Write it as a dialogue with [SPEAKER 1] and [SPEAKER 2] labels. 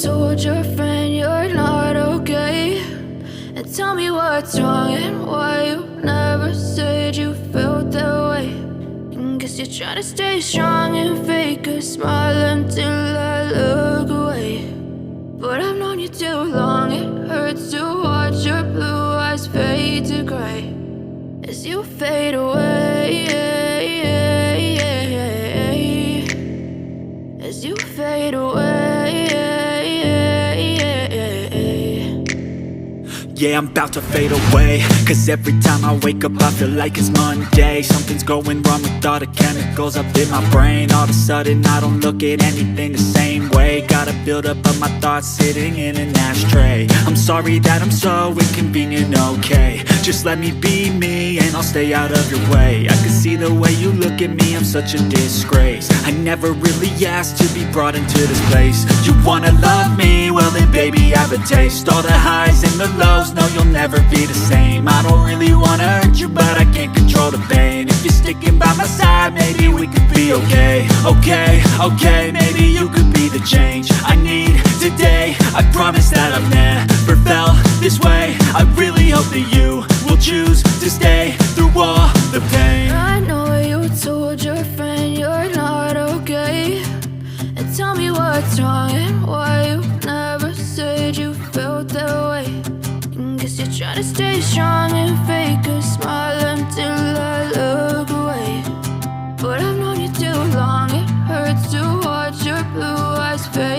[SPEAKER 1] told your friend you're not okay? And tell me what's wrong and why you never said you felt that way. And guess you're trying to stay strong and fake a smile until I look away. But I've known you too long, it hurts to watch your blue eyes fade to gray as you fade away. As you fade away.
[SPEAKER 2] Yeah, I'm about to fade away. Cause every time I wake up I feel like it's Monday. Something's going wrong with all the chemicals up in my brain. All of a sudden I don't look at anything the same way. Gotta build up of my thoughts sitting in an ashtray. I'm sorry that I'm so inconvenient, okay. Just let me be me and I'll stay out of your way. I can see the way you look at me, I'm such a disgrace. I never really asked to be brought into this place. You wanna love me? Well then baby I have a taste. All the highs and the lows, no you'll never be the same. I don't really wanna hurt you but I can't control the pain. If you're sticking by my side maybe we could be okay. Okay, maybe you could be the change I need today. I promise that I've never felt this way. I really hope that you will choose to stay through all the pain.
[SPEAKER 1] I know you told your friend you're not okay. And tell me what's wrong and why you never said you felt that way. And guess you're trying to stay strong and fake a smile until I look away. But I've known you too long, it hurts to watch your blue eyes fade